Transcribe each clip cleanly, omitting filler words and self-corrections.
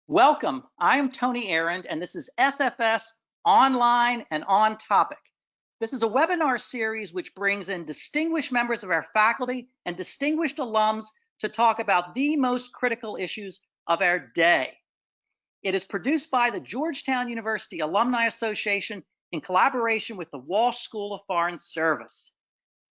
Welcome. I am Tony Arend, and this is SFS Online and On Topic. This is a webinar series which brings in distinguished members of our faculty and distinguished alums to talk about the most critical issues of our day. It is produced by the Georgetown University Alumni Association in collaboration with the Walsh School of Foreign Service.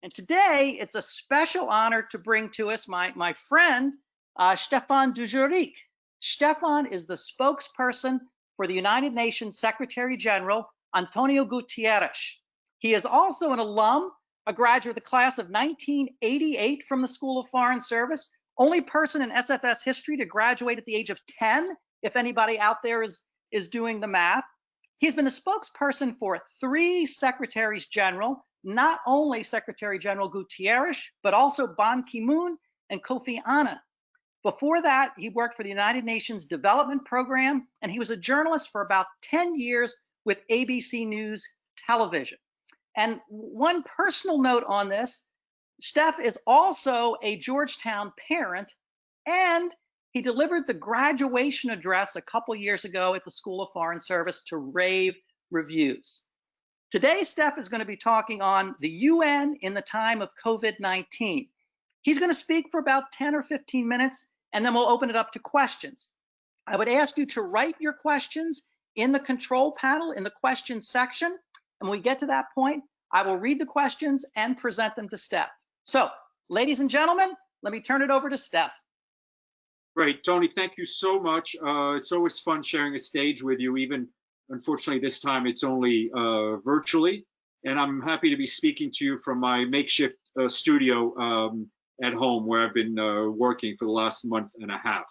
And today, it's a special honor to bring to us my friend, Stéphane Dujarric. Stéphane is the spokesperson for the United Nations Secretary-General António Guterres. He is also an alum, a graduate of the class of 1988 from the School of Foreign Service, only person in SFS history to graduate at the age of 10, if anybody out there is doing the math. He's been the spokesperson for 3 Secretaries General, not only Secretary General Guterres, but also Ban Ki-moon and Kofi Annan. Before that, he worked for the United Nations Development Program, and he was a journalist for about 10 years with ABC News Television. And one personal note on this, Steph is also a Georgetown parent, and he delivered the graduation address a couple years ago at the School of Foreign Service to rave reviews. Today, Steph is going to be talking on the UN in the time of COVID-19. He's going to speak for about 10 or 15 minutes, and then we'll open it up to questions. I would ask you to write your questions in the control panel in the questions section. And when we get to that point, I will read the questions and present them to Steph. So, ladies and gentlemen, let me turn it over to Steph. Great, Tony, thank you so much. It's always fun sharing a stage with you, even unfortunately this time it's only virtually. And I'm happy to be speaking to you from my makeshift studio at home, where I've been working for the last month and a half.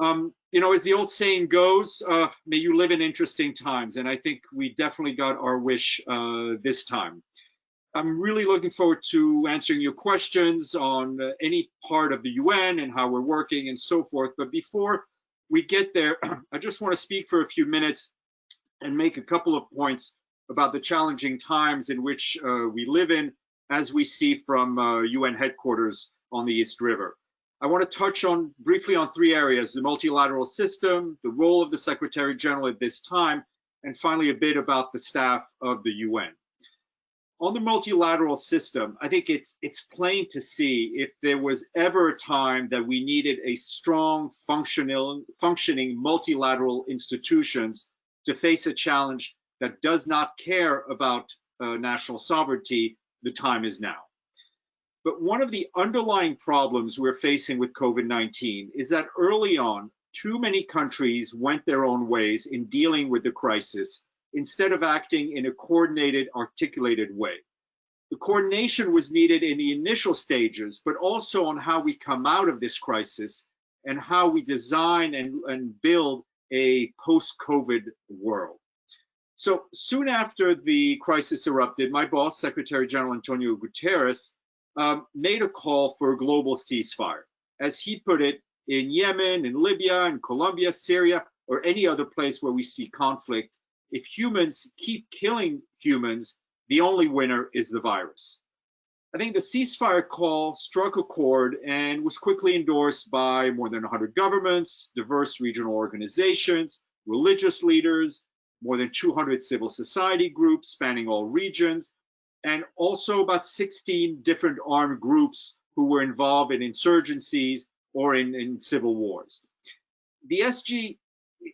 You know, as the old saying goes, may you live in interesting times, and I think we definitely got our wish this time. I'm really looking forward to answering your questions on any part of the UN and how we're working and so forth. But before we get there, I just want to speak for a few minutes and make a couple of points about the challenging times in which we live in, as we see from UN headquarters on the East River. I want to touch briefly on 3 areas: the multilateral system, the role of the Secretary General at this time, and finally a bit about the staff of the UN. On the multilateral system, I think it's plain to see if there was ever a time that we needed a strong, functioning multilateral institutions to face a challenge that does not care about national sovereignty. The time is now. But one of the underlying problems we're facing with COVID-19 is that early on, too many countries went their own ways in dealing with the crisis instead of acting in a coordinated, articulated way. The coordination was needed in the initial stages, but also on how we come out of this crisis and how we design and build a post-COVID world. So soon after the crisis erupted, my boss, Secretary General António Guterres, made a call for a global ceasefire. As he put it, in Yemen, in Libya, in Colombia, Syria, or any other place where we see conflict, if humans keep killing humans, the only winner is the virus. I think the ceasefire call struck a chord and was quickly endorsed by more than 100 governments, diverse regional organizations, religious leaders, more than 200 civil society groups spanning all regions, and also about 16 different armed groups who were involved in insurgencies or in civil wars. The SG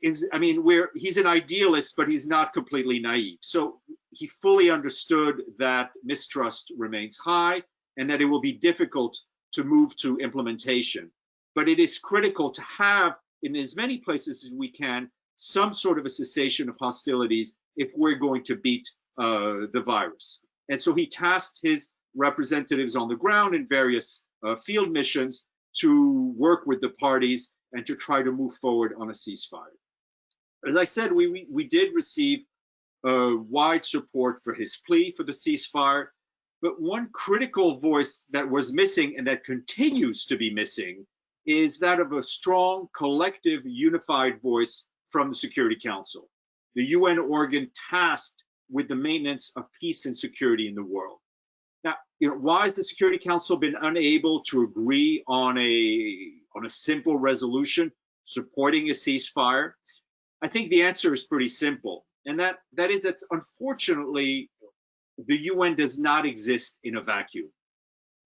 is, I mean, he's an idealist, but he's not completely naive. So he fully understood that mistrust remains high and that it will be difficult to move to implementation. But it is critical to have, in as many places as we can, some sort of a cessation of hostilities if we're going to beat the virus. And so he tasked his representatives on the ground in various field missions to work with the parties and to try to move forward on a ceasefire. As I said, we did receive wide support for his plea for the ceasefire, but one critical voice that was missing and that continues to be missing is that of a strong, collective, unified voice from the Security Council, the UN organ tasked with the maintenance of peace and security in the world. Now, why has the Security Council been unable to agree on a simple resolution? supporting a ceasefire? I think the answer is pretty simple, and that is that unfortunately the UN does not exist in a vacuum.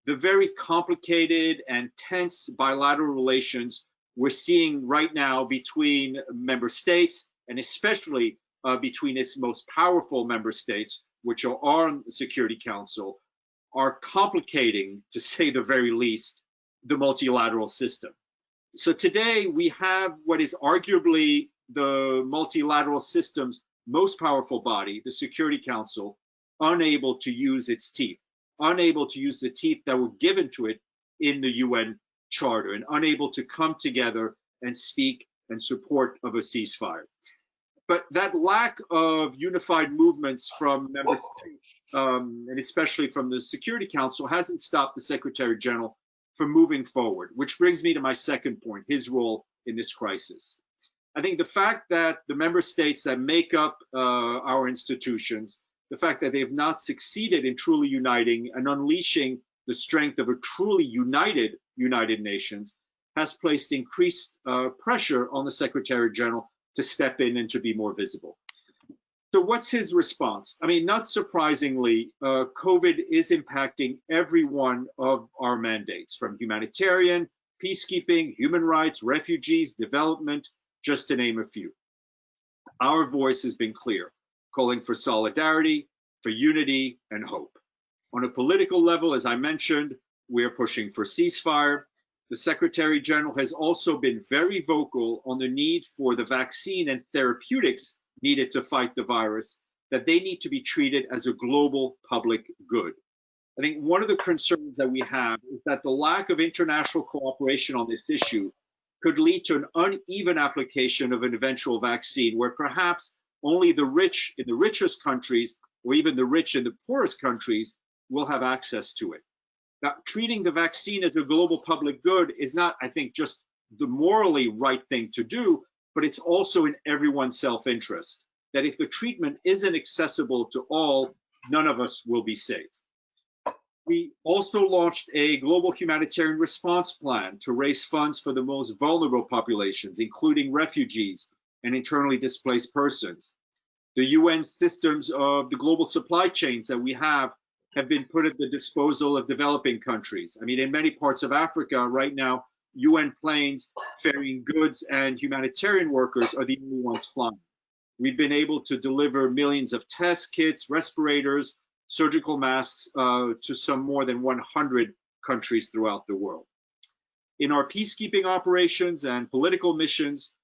The very complicated and tense bilateral relations we're seeing right now between member states, and especially between its most powerful member states, which are on the Security Council, are complicating, to say the very least, the multilateral system. So today we have what is arguably the multilateral system's most powerful body, the Security Council, unable to use its teeth, unable to use the teeth that were given to it in the UN Charter, and unable to come together and speak in support of a ceasefire. But that lack of unified movements from member states, and especially from the Security Council, hasn't stopped the Secretary General from moving forward, which brings me to my second point, his role in this crisis. I think the fact that the member states that make up our institutions, the fact that they have not succeeded in truly uniting and unleashing the strength of a truly United Nations has placed increased pressure on the Secretary General to step in and to be more visible. So what's his response? I mean, not surprisingly, COVID is impacting every one of our mandates, from humanitarian, peacekeeping, human rights, refugees, development, just to name a few. Our voice has been clear, calling for solidarity, for unity, and hope. On a political level, as I mentioned, we are pushing for ceasefire. The Secretary General has also been very vocal on the need for the vaccine and therapeutics needed to fight the virus, that they need to be treated as a global public good. I think one of the concerns that we have is that the lack of international cooperation on this issue could lead to an uneven application of an eventual vaccine, where perhaps only the rich in the richest countries, or even the rich in the poorest countries, will have access to it. Now, treating the vaccine as a global public good is not, I think, just the morally right thing to do, but it's also in everyone's self-interest, that if the treatment isn't accessible to all, none of us will be safe. We also launched a global humanitarian response plan to raise funds for the most vulnerable populations, including refugees and internally displaced persons. The UN systems of the global supply chains that we have been put at the disposal of developing countries. I mean, in many parts of Africa right now, UN planes ferrying goods and humanitarian workers are the only ones flying. We've been able to deliver millions of test kits, respirators, surgical masks to some more than 100 countries throughout the world. In our peacekeeping operations and political missions,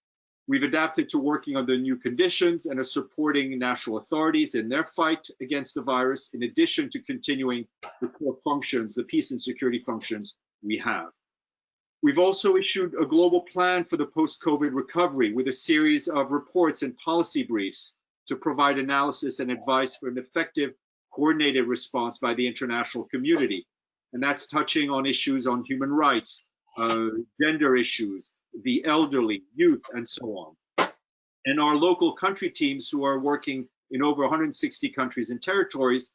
we've adapted to working under new conditions and are supporting national authorities in their fight against the virus, in addition to continuing the core functions, the peace and security functions we have. We've also issued a global plan for the post-COVID recovery with a series of reports and policy briefs to provide analysis and advice for an effective, coordinated response by the international community. And that's touching on issues on human rights, gender issues, the elderly, youth, and so on. And our local country teams, who are working in over 160 countries and territories,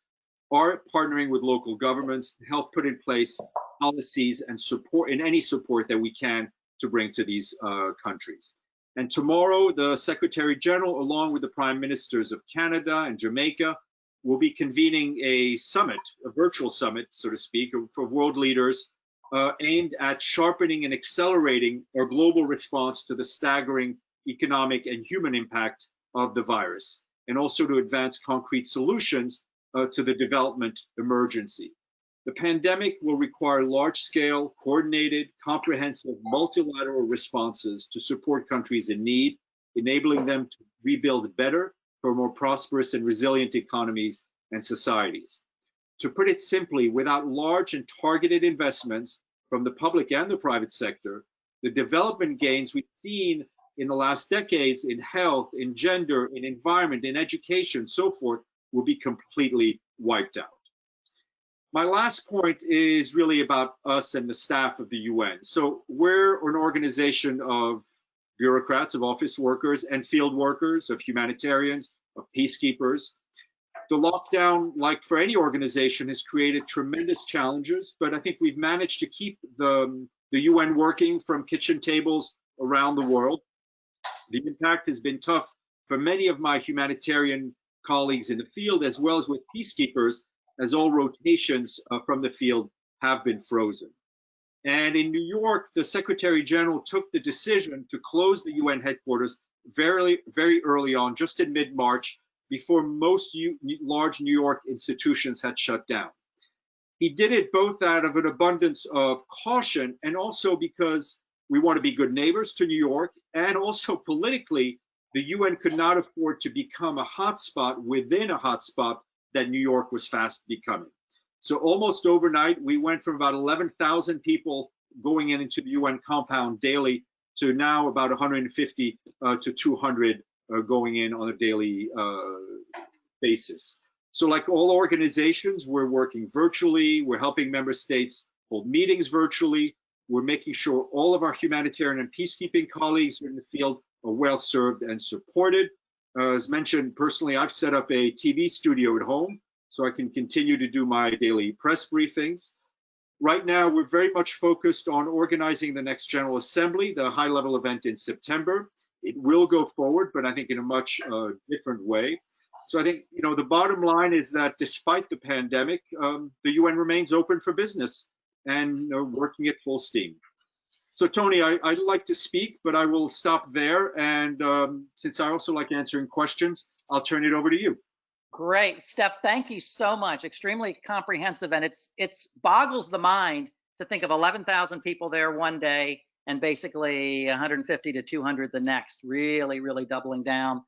are partnering with local governments to help put in place policies and support, and any support that we can to bring to these countries. And tomorrow, the Secretary General, along with the Prime Ministers of Canada and Jamaica, will be convening a summit, a virtual summit, so to speak, for world leaders aimed at sharpening and accelerating our global response to the staggering economic and human impact of the virus, and also to advance concrete solutions to the development emergency. The pandemic will require large-scale, coordinated, comprehensive, multilateral responses to support countries in need, enabling them to rebuild better for more prosperous and resilient economies and societies. To put it simply, without large and targeted investments from the public and the private sector, the development gains we've seen in the last decades in health, in gender, in environment, in education, so forth, will be completely wiped out. My last point is really about us and the staff of the UN. So we're an organization of bureaucrats, of office workers and field workers, of humanitarians, of peacekeepers. The lockdown, like for any organization, has created tremendous challenges, but I think we've managed to keep the UN working, from kitchen tables around the world. The impact has been tough for many of my humanitarian colleagues in the field, as well as with peacekeepers, as all rotations from the field have been frozen. And in New York, the Secretary General took the decision to close the UN headquarters very, very early on, just in mid-March, before most large New York institutions had shut down. He did it both out of an abundance of caution and also because we want to be good neighbors to New York, and also politically, the UN could not afford to become a hotspot within a hotspot that New York was fast becoming. So almost overnight, we went from about 11,000 people going into the UN compound daily to now about 150 to 200 going in on a daily basis. So like all organizations, we're working virtually. We're helping member states hold meetings virtually. We're making sure all of our humanitarian and peacekeeping colleagues in the field are well served and supported. As mentioned, personally, I've set up a TV studio at home so I can continue to do my daily press briefings. Right now, we're very much focused on organizing the next General Assembly, the high-level event in September. It will go forward, but I think in a much different way. So I think, the bottom line is that despite the pandemic, the UN remains open for business and working at full steam. So Tony, I'd like to speak, but I will stop there. And since I also like answering questions, I'll turn it over to you. Great, Steph, thank you so much. Extremely comprehensive, and it's boggles the mind to think of 11,000 people there one day and basically 150 to 200 the next. Really, really doubling down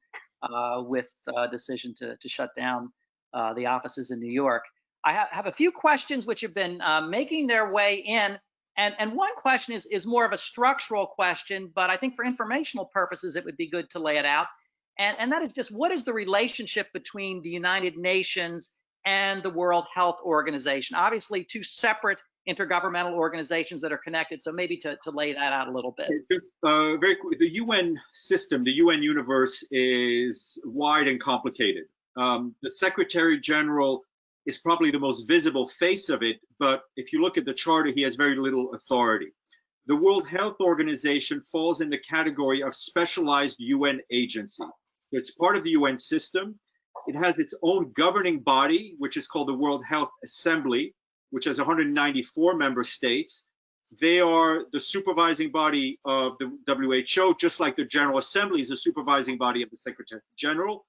with a decision to shut down the offices in New York. I have a few questions which have been making their way in, and one question is more of a structural question, but I think for informational purposes it would be good to lay it out. And that is just, what is the relationship between the United Nations and the World Health Organization? Obviously, two separate intergovernmental organizations that are connected, so maybe to lay that out a little bit. Just very quick, the UN system, the UN universe is wide and complicated. The Secretary General is probably the most visible face of it, but if you look at the charter, he has very little authority. The World Health Organization falls in the category of specialized UN agency. So it's part of the UN system. It has its own governing body, which is called the World Health Assembly, which has 194 member states. They are the supervising body of the WHO, just like the General Assembly is the supervising body of the Secretary General.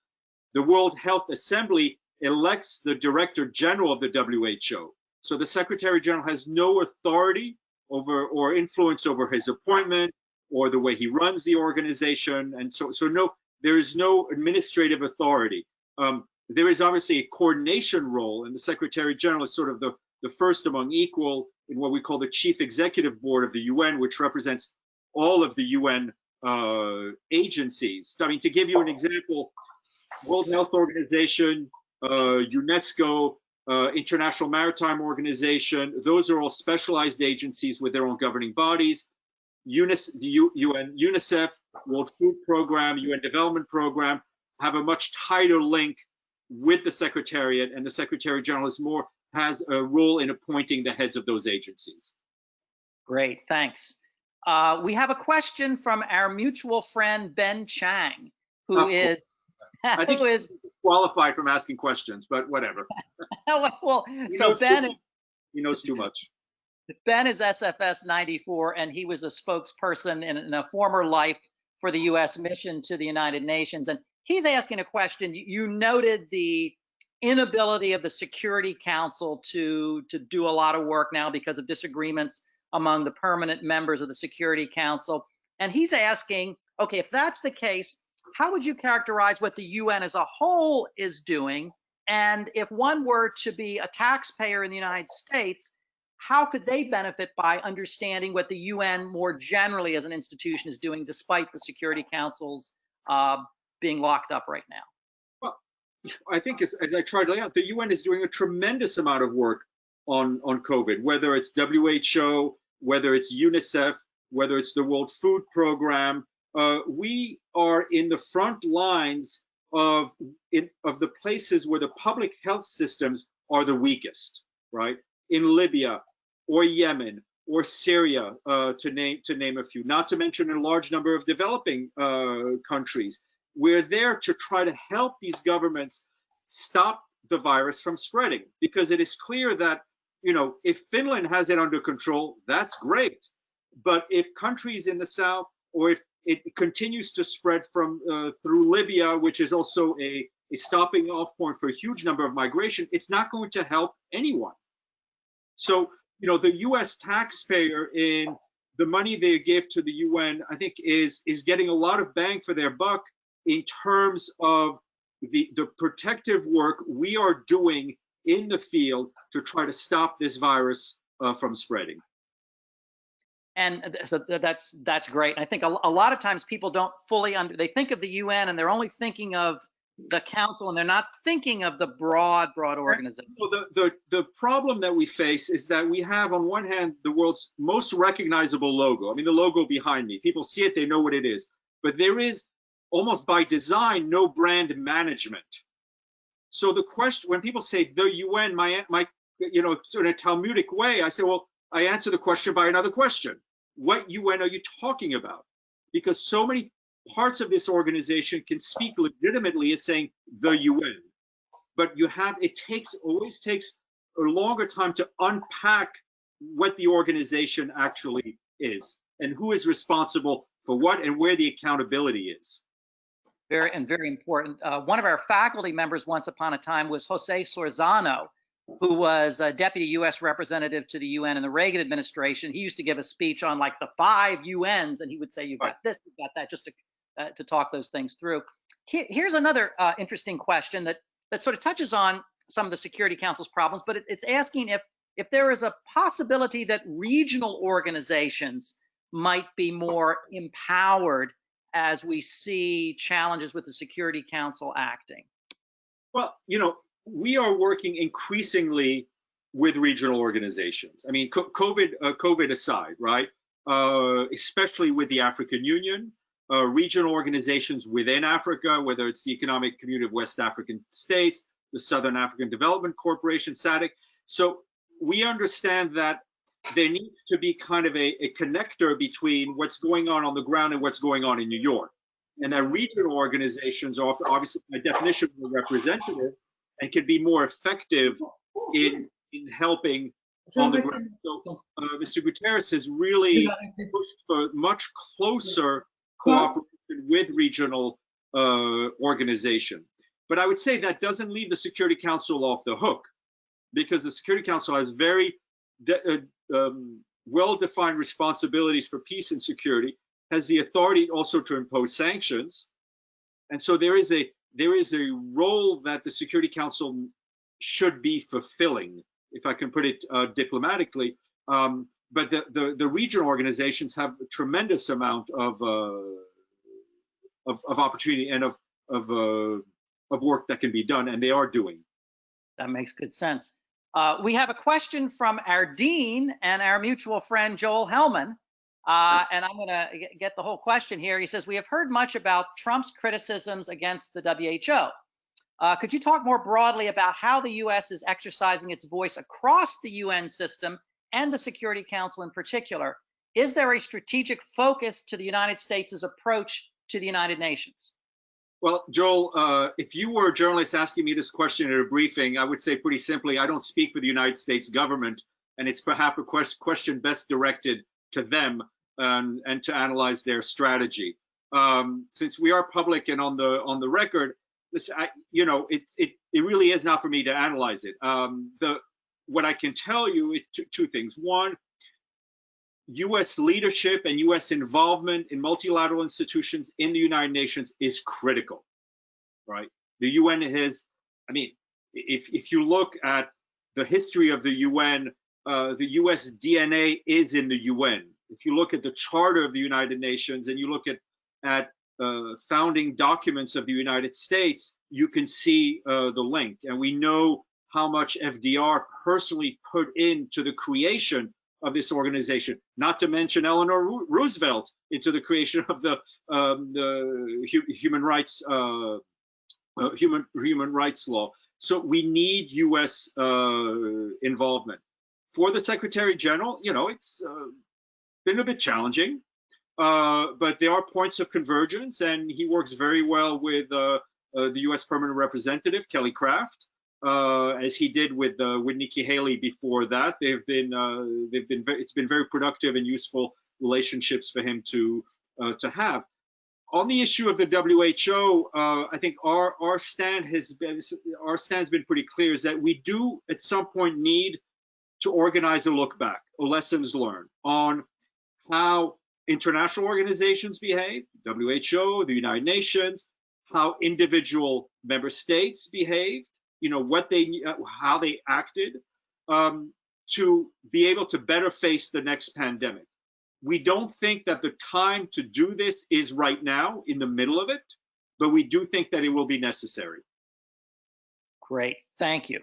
The World Health Assembly elects the Director General of the WHO. So the Secretary General has no authority over or influence over his appointment or the way he runs the organization. And so there is no administrative authority. There is obviously a coordination role, and the Secretary General is sort of the first among equal in what we call the Chief Executive Board of the UN, which represents all of the UN agencies. I mean, to give you an example, World Health Organization, UNESCO, International Maritime Organization, those are all specialized agencies with their own governing bodies. UNICEF, World Food Program, UN Development Program have a much tighter link with the Secretariat, and the Secretary General has a role in appointing the heads of those agencies. Great, thanks. We have a question from our mutual friend Ben Chang, who is qualified from asking questions, but whatever. Well, so Ben, he knows too much. Ben is SFS 94, and he was a spokesperson in a former life for the U.S. mission to the United Nations. And he's asking a question. You noted the inability of the Security Council to do a lot of work now because of disagreements among the permanent members of the Security Council. And he's asking, okay, if that's the case, how would you characterize what the UN as a whole is doing? And if one were to be a taxpayer in the United States, how could they benefit by understanding what the UN more generally as an institution is doing, despite the Security Council's being locked up right now? Well, I think as I tried to lay out, the UN is doing a tremendous amount of work on COVID, whether it's WHO, whether it's UNICEF, whether it's the World Food Program. We are in the front lines of the places where the public health systems are the weakest, right? In Libya, or Yemen, or Syria, to name a few, not to mention a large number of developing countries. We're there to try to help these governments stop the virus from spreading, because it is clear that, you know, if Finland has it under control, that's great. But if countries in the south, or if it continues to spread from through Libya, which is also a stopping off point for a huge number of migration, it's not going to help anyone. So, you know, the U.S. taxpayer, in the money they give to the UN, I think is getting a lot of bang for their buck in terms of the protective work we are doing in the field to try to stop this virus from spreading. And so that's great. I think a lot of times people don't fully they think of the UN and they're only thinking of the council, and they're not thinking of the broad organization. Well, the problem that we face is that we have, on one hand, the world's most recognizable logo. I mean, the logo behind me, people see it, they know what it is, but there is, almost by design, no brand management. So the question, when people say the UN, my you know, in a Talmudic way, I say, well, I answer the question by another question. What UN are you talking about? Because so many parts of this organization can speak legitimately as saying the UN, but always takes a longer time to unpack what the organization actually is and who is responsible for what and where the accountability is. Very important. One of our faculty members once upon a time was Jose Sorzano, who was a deputy U.S. representative to the UN in the Reagan administration. He used to give a speech on like the 5 UNs, and he would say, you've got this, you've got that, just to talk those things through. Here's another interesting question that sort of touches on some of the Security Council's problems, but it's asking if there is a possibility that regional organizations might be more empowered as we see challenges with the Security Council acting. Well, you know, we are working increasingly with regional organizations. I mean, COVID aside, right? Especially with the African Union, regional organizations within Africa, whether it's the Economic Community of West African States, the Southern African Development Corporation, SADC. So we understand that there needs to be kind of a connector between what's going on the ground and what's going on in New York. And that regional organizations are obviously, by definition, more representative and can be more effective in helping on the ground. So Mr. Guterres has really pushed for much closer cooperation with regional organization. But I would say that doesn't leave the Security Council off the hook, because the Security Council has very well-defined responsibilities for peace and security, has the authority also to impose sanctions. And so there is a role that the Security Council should be fulfilling, if I can put it diplomatically. But the regional organizations have a tremendous amount of opportunity and of work that can be done, and they are doing. That makes good sense. We have a question from our dean and our mutual friend Joel Hellman, and I'm going to get the whole question here. He says, we have heard much about Trump's criticisms against the WHO. Could you talk more broadly about how the U.S. is exercising its voice across the UN system and the Security Council in particular? Is there a strategic focus to the United States' approach to the United Nations? Well, Joel, if you were a journalist asking me this question at a briefing, I would say pretty simply, I don't speak for the United States government, and it's perhaps a question best directed to them and to analyze their strategy. Since we are public and on the record, this, you know, it really is not for me to analyze it. What I can tell you is two things. One, U.S. leadership and U.S. involvement in multilateral institutions in the United Nations is critical, right? The UN has, I mean, if you look at the history of the UN, the U.S. DNA is in the UN. If you look at the Charter of the United Nations and you look at founding documents of the United States, you can see the link. And we know how much FDR personally put into the creation of this organization, not to mention Eleanor Roosevelt into the creation of the human rights law. So we need U.S. involvement. For the Secretary General, it's been a bit challenging, but there are points of convergence, and he works very well with the U.S. Permanent Representative Kelly Craft, as he did with Nikki Haley before that. It's been very productive and useful relationships for him to have. On the issue of the WHO, I think our stand has been pretty clear, is that we do at some point need to organize a look back, or lessons learned on how international organizations behave, WHO, the United Nations, how individual member states behaved, how they acted, to be able to better face the next pandemic. We don't think that the time to do this is right now in the middle of it, but we do think that it will be necessary. Great, thank you.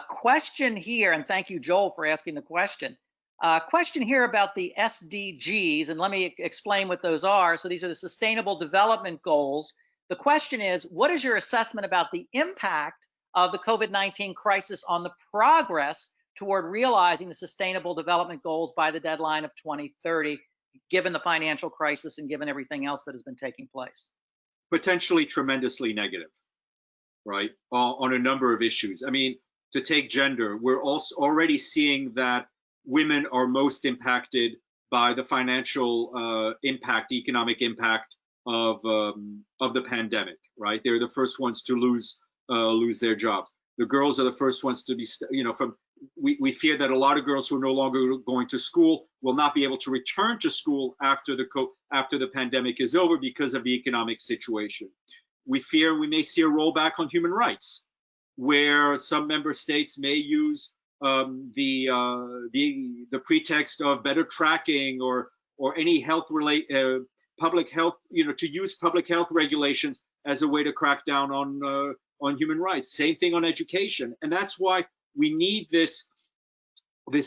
Question here, and thank you, Joel, for asking the question. Question here about the SDGs, and let me explain what those are. So these are the Sustainable Development Goals. The question is, what is your assessment about the impact of the COVID-19 crisis on the progress toward realizing the Sustainable Development Goals by the deadline of 2030, given the financial crisis and given everything else that has been taking place? Potentially tremendously negative, right, on a number of issues. I mean, to take gender, we're also already seeing that women are most impacted by the financial impact, economic impact of the pandemic, right? They're the first ones to lose their jobs. The girls are the first ones to be, we fear that a lot of girls who are no longer going to school will not be able to return to school after the pandemic is over because of the economic situation. We fear we may see a rollback on human rights, where some member states may use the pretext of better tracking or any public health, to use public health regulations as a way to crack down on human rights. Same thing on education, and that's why we need this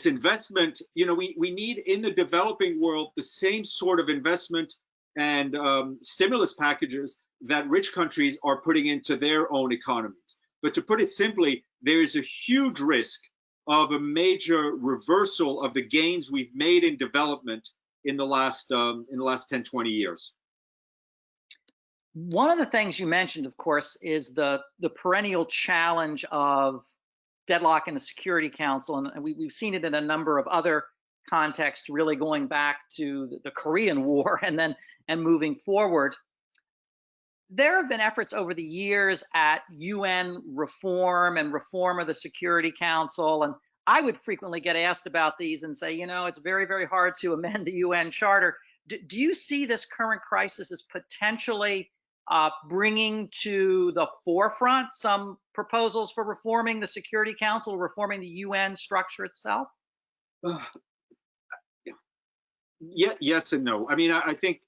investment. We need in the developing world the same sort of investment and stimulus packages that rich countries are putting into their own economies. But to put it simply, there is a huge risk of a major reversal of the gains we've made in development in the last 10, 20 years. One of the things you mentioned, of course, is the perennial challenge of deadlock in the Security Council, and we've seen it in a number of other contexts, really going back to the Korean War and moving forward. There have been efforts over the years at UN reform and reform of the Security Council, and I would frequently get asked about these and say, it's very, very hard to amend the UN Charter. Do you see this current crisis as potentially bringing to the forefront some proposals for reforming the Security Council, reforming the UN structure itself? Yeah, yes and no. I mean, I think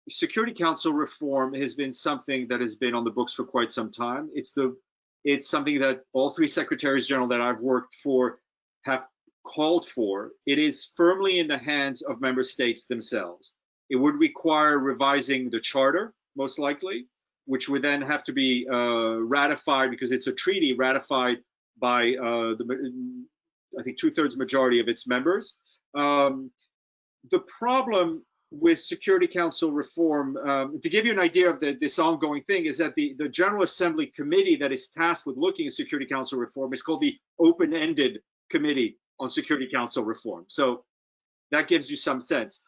Security Council reform has been something that has been on the books for quite some time. It's something that all three Secretaries General that I've worked for have called for. It is firmly in the hands of member states themselves. It would require revising the charter, most likely, which would then have to be ratified, because it's a treaty ratified by I think 2/3 majority of its members. The problem with Security Council reform, to give you an idea of this ongoing thing, is that the General Assembly committee that is tasked with looking at Security Council reform is called the Open-Ended Committee on Security Council Reform. So that gives you some sense.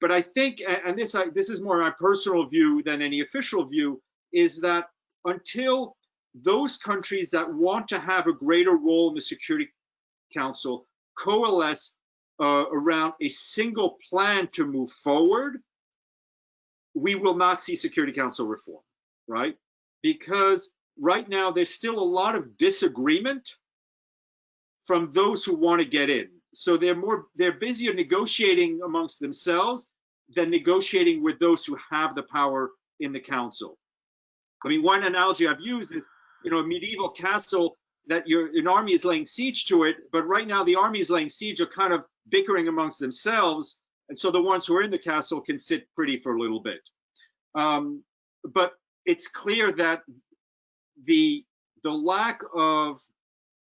But I think, and this is more my personal view than any official view, is that until those countries that want to have a greater role in the Security Council coalesce around a single plan to move forward, we will not see Security Council reform, right? Because right now there's still a lot of disagreement from those who want to get in. So they're busier negotiating amongst themselves than negotiating with those who have the power in the council. I mean, one analogy I've used is, a medieval castle that an army is laying siege to it, but right now the army is laying siege are kind of bickering amongst themselves, and so the ones who are in the castle can sit pretty for a little bit. But it's clear that the lack of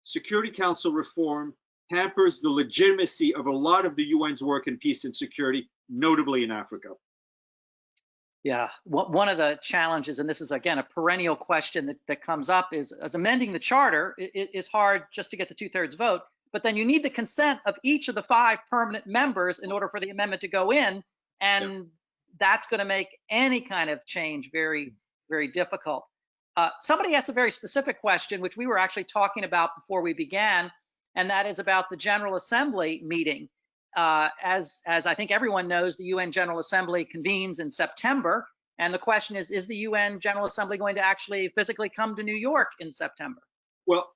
Security Council reform hampers the legitimacy of a lot of the UN's work in peace and security, notably in Africa. Yeah, one of the challenges, and this is again a perennial question that comes up, is as amending the charter is hard just to get the 2/3 vote, but then you need the consent of each of the 5 permanent members in order for the amendment to go in, and that's going to make any kind of change very, very difficult. Somebody asked a very specific question, which we were actually talking about before we began, and that is about the General Assembly meeting. As I think everyone knows, the UN General Assembly convenes in September, and the question is the UN General Assembly going to actually physically come to New York in September? Well,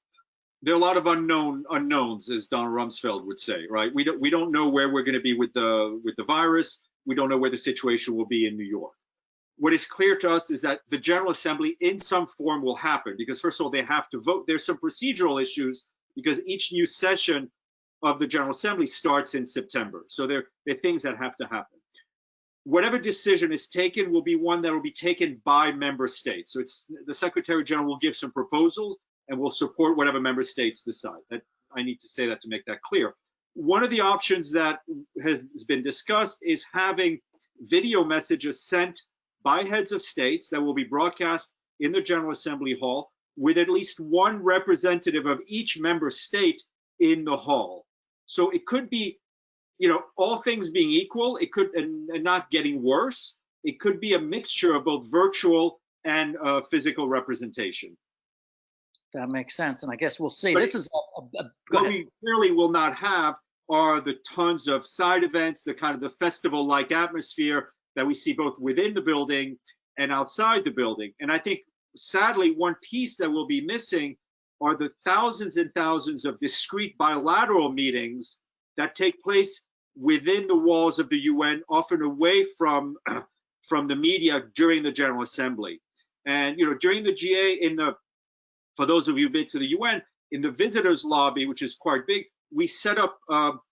there are a lot of unknowns, as Don Rumsfeld would say, right? We don't know where we're going to be with the virus. We don't know where the situation will be in New York. What is clear to us is that the General Assembly in some form will happen, because first of all, they have to vote. There's some procedural issues because each new session of the General Assembly starts in September. So there are things that have to happen. Whatever decision is taken will be one that will be taken by member states. So it's the Secretary General will give some proposals and will support whatever member states decide. That I need to say that to make that clear. One of the options that has been discussed is having video messages sent by heads of states that will be broadcast in the General Assembly Hall with at least one representative of each member state in the hall. So it could be, all things being equal, it could, and not getting worse, it could be a mixture of both virtual and physical representation. That makes sense, and I guess we'll see. But this is what we clearly will not have are the tons of side events, the kind of the festival-like atmosphere that we see both within the building and outside the building. And I think, sadly, one piece that will be missing are the thousands and thousands of discrete bilateral meetings that take place within the walls of the UN, often away from the media during the General Assembly. And during the GA, for those of you who've been to the UN, in the visitors lobby, which is quite big, we set up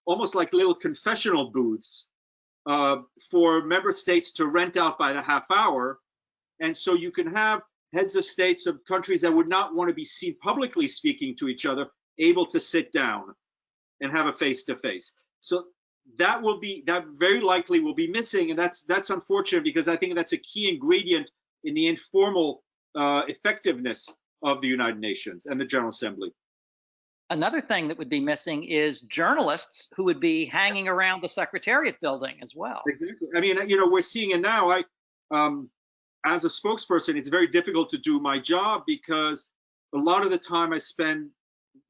almost like little confessional booths for member states to rent out by the half hour. And so you can have heads of states of countries that would not want to be seen publicly speaking to each other able to sit down and have a face-to-face. So that very likely will be missing, and that's unfortunate, because I think that's a key ingredient in the informal effectiveness of the United Nations and the General Assembly. Another thing that would be missing is journalists who would be hanging around the Secretariat building as well. Exactly. I mean, we're seeing it now. As a spokesperson, it's very difficult to do my job because a lot of the time I spend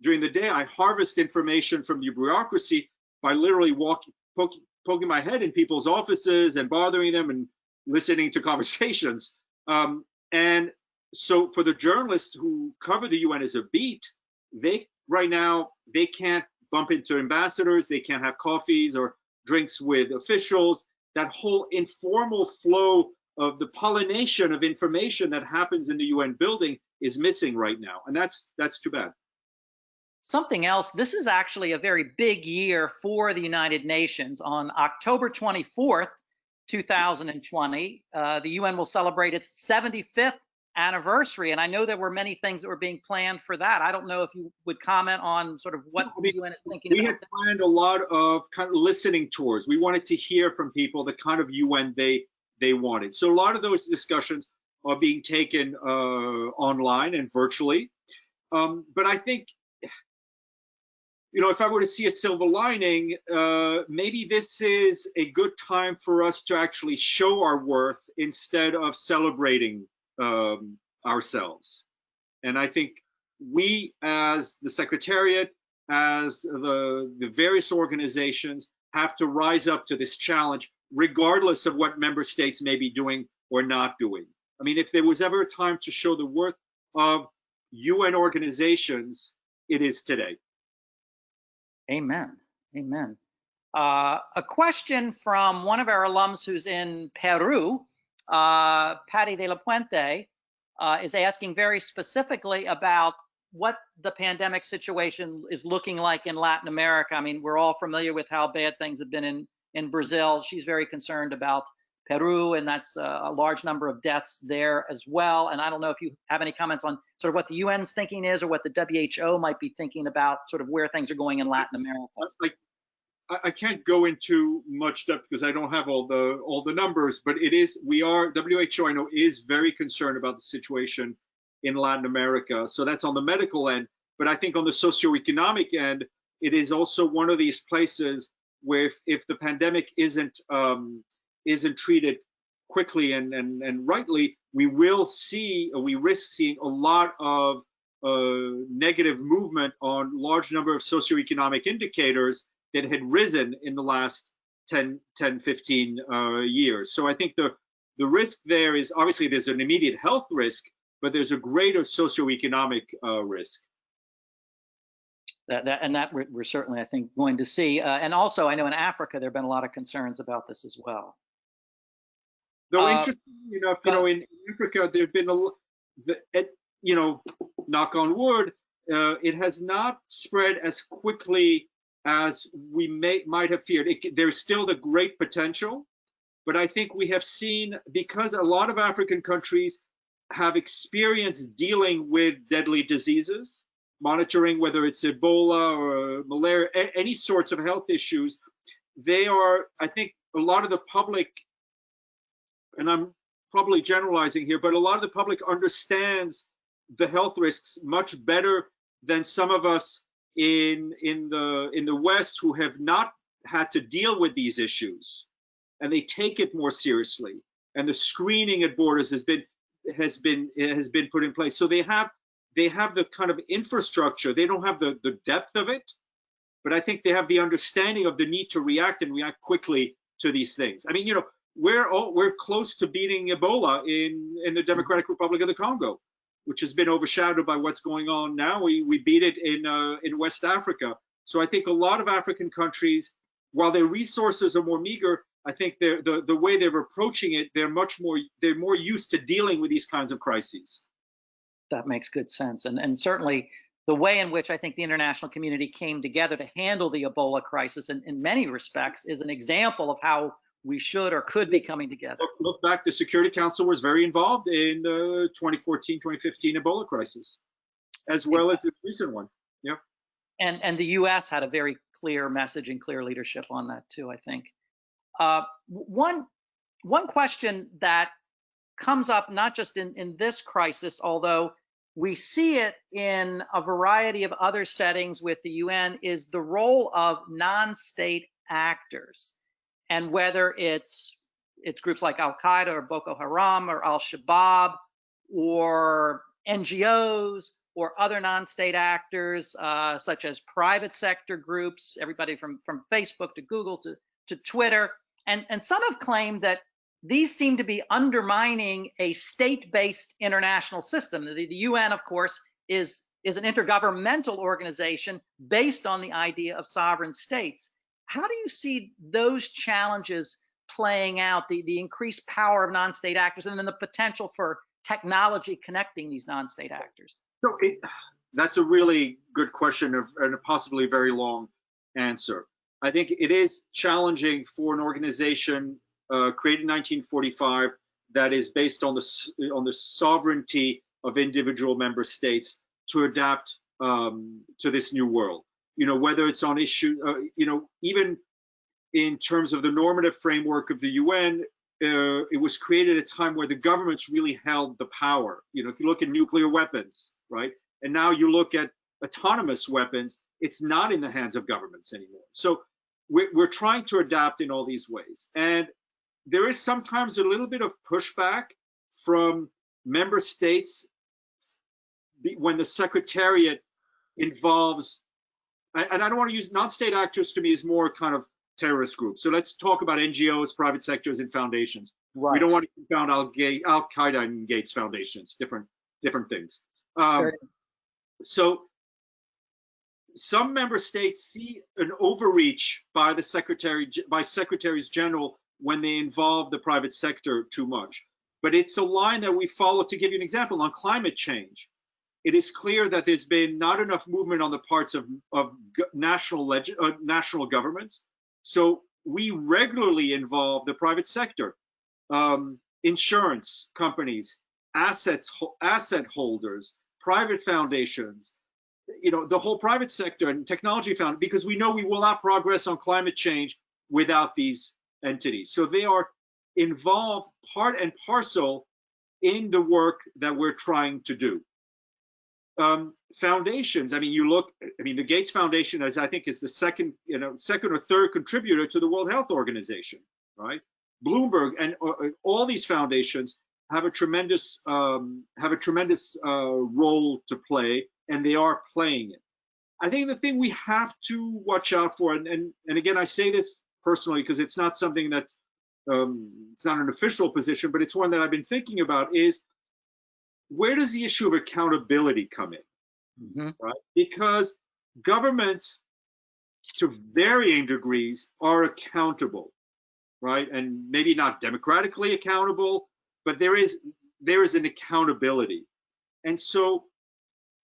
during the day, I harvest information from the bureaucracy by literally poking my head in people's offices and bothering them and listening to conversations. And so for the journalists who cover the UN as a beat, right now, they can't bump into ambassadors, they can't have coffees or drinks with officials. That whole informal flow of the pollination of information that happens in the UN building is missing right now, and that's too bad. Something else, this is actually a very big year for the United Nations. On October 24th, 2020, the UN will celebrate its 75th anniversary, and I know there were many things that were being planned for that. I don't know if you would comment on sort of what the UN is thinking about. We had planned a lot of kind of listening tours. We wanted to hear from people the kind of UN they wanted. So a lot of those discussions are being taken online and virtually. But I think, if I were to see a silver lining, maybe this is a good time for us to actually show our worth instead of celebrating ourselves. And I think we, as the Secretariat, as the various organizations, have to rise up to this challenge, regardless of what member states may be doing or not doing. I mean, if there was ever a time to show the worth of UN organizations, it is today. Amen. Amen. A question from one of our alums who's in Peru, Patty de la Puente, is asking very specifically about what the pandemic situation is looking like in Latin America. I mean, we're all familiar with how bad things have been in Brazil. She's very concerned about Peru, and that's a large number of deaths there as well. And I don't know if you have any comments on sort of what the UN's thinking is, or what the WHO might be thinking about sort of where things are going in Latin America. I can't go into much depth because I don't have all the numbers, but WHO I know is very concerned about the situation in Latin America. So that's on the medical end, but I think on the socioeconomic end, it is also one of these places where if the pandemic isn't treated quickly and rightly, we risk seeing a lot of negative movement on large number of socioeconomic indicators that had risen in the last 10, 15 years. So I think the risk there is, obviously there's an immediate health risk, but there's a greater socioeconomic risk. That we're certainly, I think, going to see. And also, I know in Africa, there have been a lot of concerns about this as well. Though interestingly enough, in Africa, there have been knock on wood, it has not spread as quickly as we might have feared. There's still the great potential, but I think we have seen, because a lot of African countries have experience dealing with deadly diseases, monitoring whether it's Ebola or malaria, any sorts of health issues, I think a lot of the public, and I'm probably generalizing here, but a lot of the public understands the health risks much better than some of us in the West who have not had to deal with these issues, and they take it more seriously. And the screening at borders has been put in place. So they have the kind of infrastructure. They don't have the depth of it, but I think they have the understanding of the need to react and react quickly to these things. I mean, we're close to beating Ebola in the Democratic Republic of the Congo, which has been overshadowed by what's going on now. We beat it in West Africa. So I think a lot of African countries, while their resources are more meager, I think the way they're approaching it, they're more used to dealing with these kinds of crises. That makes good sense. And certainly the way in which I think the international community came together to handle the Ebola crisis in many respects is an example of how we should or could be coming together. Look back, the Security Council was very involved in the 2014, 2015 Ebola crisis, as well as this recent one. Yeah. And the US had a very clear message and clear leadership on that too, I think. One question that comes up not just in this crisis, although we see it in a variety of other settings with the UN, is the role of non-state actors, and whether it's groups like Al-Qaeda or Boko Haram or Al-Shabaab or NGOs or other non-state actors such as private sector groups, everybody from Facebook to Google to Twitter. And some have claimed that these seem to be undermining a state-based international system. The UN, of course, is an intergovernmental organization based on the idea of sovereign states. How do you see those challenges playing out, the increased power of non-state actors and then the potential for technology connecting these non-state actors? So that's a really good question and a possibly very long answer. I think it is challenging for an organization created in 1945 that is based on the sovereignty of individual member states to adapt to this new world. Whether it's on issue, even in terms of the normative framework of the UN, it was created at a time where the governments really held the power. If you look at nuclear weapons, right? And now you look at autonomous weapons, it's not in the hands of governments anymore. So we're trying to adapt in all these ways. And there is sometimes a little bit of pushback from member states when the Secretariat involves, and I don't want to use non-state actors, to me is more kind of terrorist groups. So let's talk about NGOs, private sectors, and foundations. Right. We don't want to confound Al-Qaeda and Gates foundations, different things. So some member states see an overreach by the secretaries general when they involve the private sector too much. But it's a line that we follow. To give you an example, on climate change, it is clear that there's been not enough movement on the parts of national governments. So we regularly involve the private sector. insurance companies, asset holders, private foundations, the whole private sector and technology found, because we know we will not progress on climate change without these entities. So they are involved part and parcel in the work that we're trying to do. Foundations, the Gates Foundation, as I think, is the second or third contributor to the World Health Organization, right? Bloomberg and all these foundations have a tremendous role to play, and they are playing it. I think the thing we have to watch out for, and again, I say this personally because it's not something that's it's not an official position, but it's one that I've been thinking about, is where does the issue of accountability come in? Mm-hmm. Right? Because governments, to varying degrees, are accountable, right? And maybe not democratically accountable, but there is an accountability. And so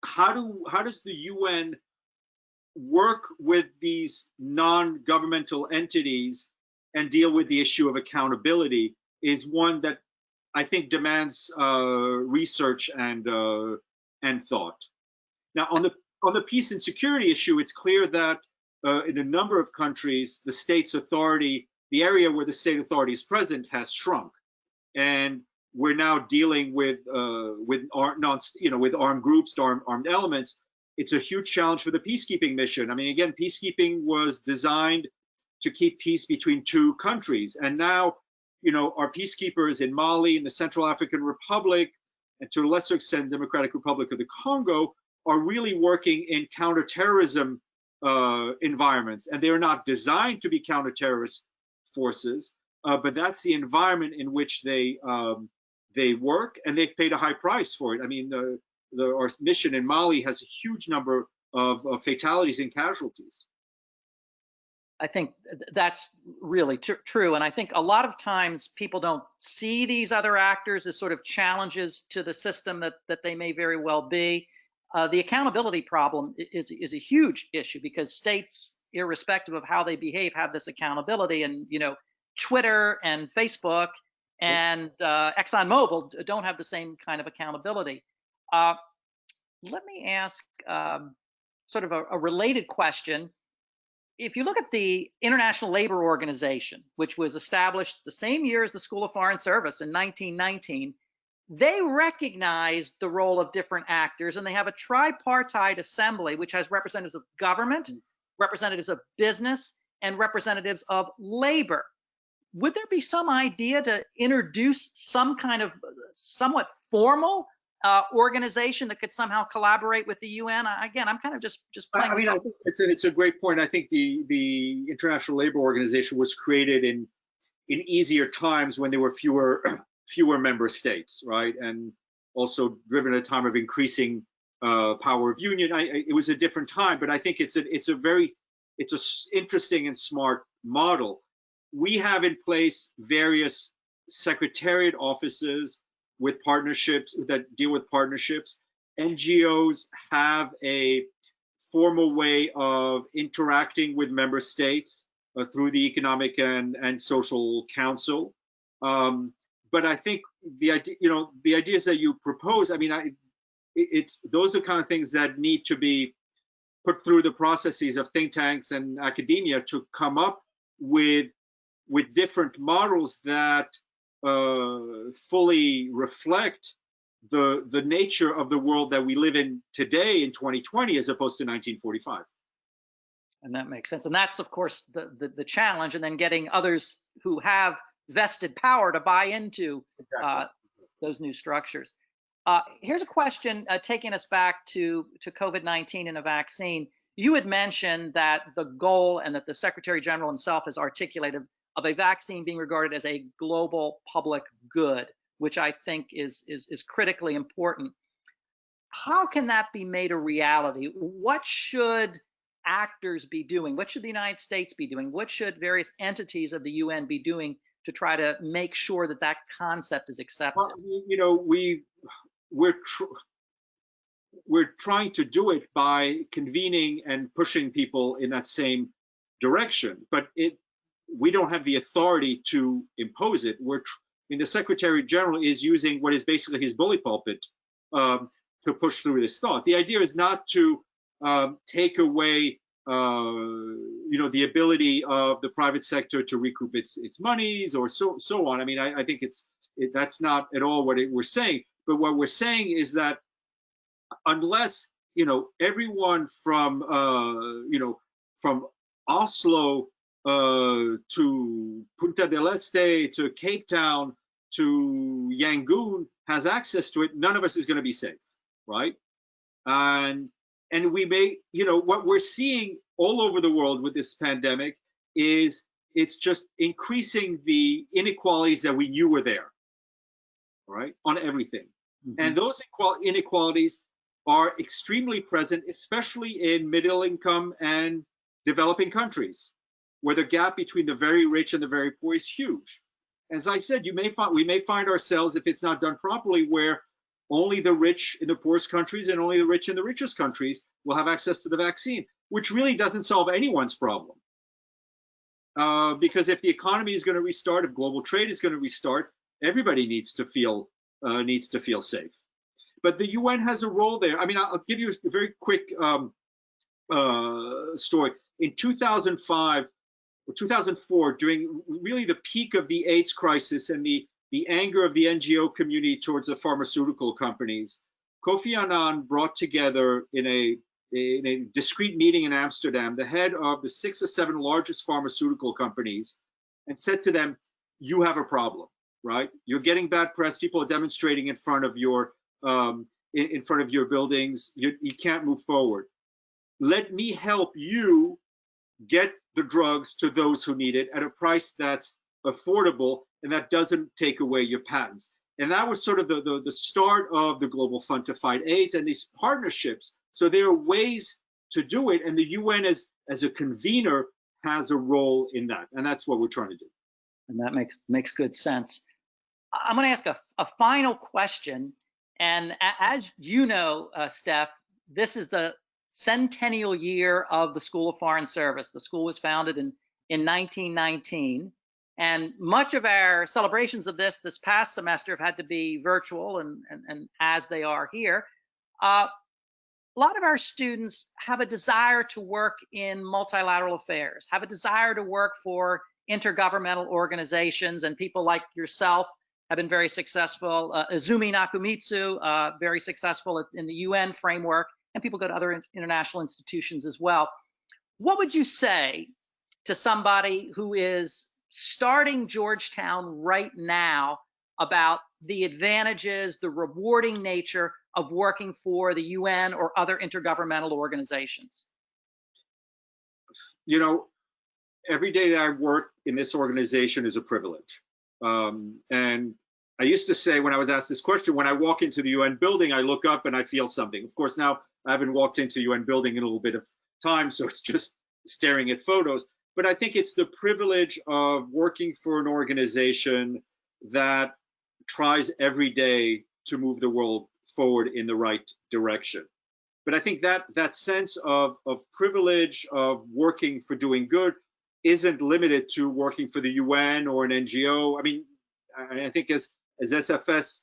how does the UN work with these non-governmental entities and deal with the issue of accountability is one that I think demands research and thought. Now, on the peace and security issue, it's clear that in a number of countries, the state's authority, the area where the state authority is present, has shrunk, and we're now dealing with armed groups, armed elements. It's a huge challenge for the peacekeeping mission. I mean, again, peacekeeping was designed to keep peace between two countries, and now, our peacekeepers in Mali, in the Central African Republic, and to a lesser extent, Democratic Republic of the Congo, are really working in counterterrorism environments, and they are not designed to be counterterrorist forces, but that's the environment in which they work, and they've paid a high price for it. I mean, our mission in Mali has a huge number of fatalities and casualties. I think that's really true. And I think a lot of times people don't see these other actors as sort of challenges to the system that they may very well be. The accountability problem is a huge issue because states, irrespective of how they behave, have this accountability. And, Twitter and Facebook and ExxonMobil don't have the same kind of accountability. Let me ask sort of a related question. If you look at the International Labor Organization, which was established the same year as the School of Foreign Service in 1919, they recognize the role of different actors, and they have a tripartite assembly, which has representatives of government, representatives of business, and representatives of labor. Would there be some idea to introduce some kind of somewhat formal organization that could somehow collaborate with the UN? Again, I'm kind of just playing. I think it's a great point. I think the International Labor Organization was created in easier times when there were fewer member states, right? And also driven at a time of increasing power of union. It was a different time, but I think it's an interesting and smart model. We have in place various secretariat offices with partnerships that deal with partnerships. NGOs have a formal way of interacting with member states through the Economic and Social Council. But I think the ideas that you propose, those are the kind of things that need to be put through the processes of think tanks and academia to come up with different models that fully reflect the nature of the world that we live in today in 2020 as opposed to 1945. And that makes sense. And that's, of course, the challenge, and then getting others who have vested power to buy into those new structures. Here's a question taking us back to COVID-19 and a vaccine. You had mentioned that the goal, and that the Secretary General himself has articulated, of a vaccine being regarded as a global public good, which I think is critically important. How can that be made a reality? What should actors be doing? What should the United States be doing? What should various entities of the UN be doing to try to make sure that that concept is accepted? Well, we're trying to do it by convening and pushing people in that same direction, but we don't have the authority to impose it. mean, the Secretary-General is using what is basically his bully pulpit to push through this thought. The idea is not to take away, the ability of the private sector to recoup its monies or so on. I mean, I think that's not at all what we're saying. But what we're saying is that unless everyone from from Oslo to Punta del Este to Cape Town to Yangon has access to it, none of us is going to be safe, right? And we may, what we're seeing all over the world with this pandemic is it's just increasing the inequalities that we knew were there, right, on everything. Mm-hmm. And those inequalities are extremely present, especially in middle income and developing countries, where the gap between the very rich and the very poor is huge. As I said, we may find ourselves, if it's not done properly, where only the rich in the poorest countries and only the rich in the richest countries will have access to the vaccine, which really doesn't solve anyone's problem. Because if the economy is going to restart, if global trade is going to restart, everybody needs to feel safe. But the UN has a role there. I mean, I'll give you a very quick story. In 2005 or 2004, during really the peak of the AIDS crisis and the anger of the NGO community towards the pharmaceutical companies, Kofi Annan brought together in a discreet meeting in Amsterdam the head of the 6 or 7 largest pharmaceutical companies and said to them, you have a problem, right? You're getting bad press. People are demonstrating in front of your buildings. You can't move forward. Let me help you get the drugs to those who need it at a price that's affordable and that doesn't take away your patents. And that was sort of the start of the Global Fund to Fight AIDS and these partnerships. So there are ways to do it, and the UN as a convener has a role in that, and that's what we're trying to do. And that makes good sense. I'm going to ask a final question, and as you know, Steph, this is the centennial year of the School of Foreign Service. The school was founded in 1919, and much of our celebrations of this past semester have had to be virtual, and as they are here. A lot of our students have a desire to work in multilateral affairs, have a desire to work for intergovernmental organizations, and people like yourself have been very successful. Izumi Nakamitsu, very successful in the UN framework, and people go to other international institutions as well. What would you say to somebody who is starting Georgetown right now about the advantages, the rewarding nature of working for the UN or other intergovernmental organizations? Every day that I work in this organization is a privilege. And I used to say, when I was asked this question, when I walk into the UN building, I look up and I feel something. Of course, now I haven't walked into the UN building in a little bit of time, so it's just staring at photos. But I think it's the privilege of working for an organization that tries every day to move the world forward in the right direction. But I think that sense of privilege, of working for doing good, isn't limited to working for the UN or an NGO. I mean, I think as SFS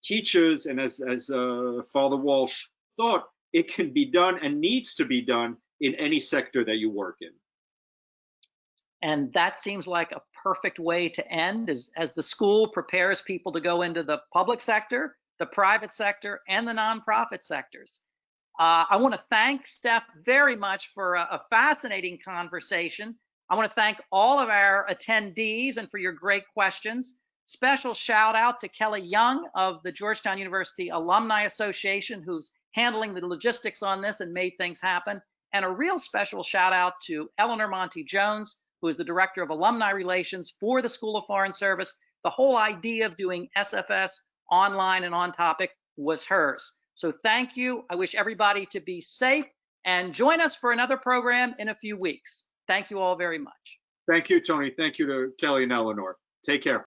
teaches, and as Father Walsh thought, it can be done and needs to be done in any sector that you work in. And that seems like a perfect way to end as the school prepares people to go into the public sector, the private sector, and the nonprofit sectors. I want to thank Steph very much for a fascinating conversation. I want to thank all of our attendees and for your great questions. Special shout out to Kelly Young of the Georgetown University Alumni Association, who's handling the logistics on this and made things happen. And a real special shout out to Eleanor Monty Jones, who is the Director of Alumni Relations for the School of Foreign Service. The whole idea of doing SFS online and on topic was hers. So thank you. I wish everybody to be safe, and join us for another program in a few weeks. Thank you all very much. Thank you, Tony. Thank you to Kelly and Eleanor. Take care.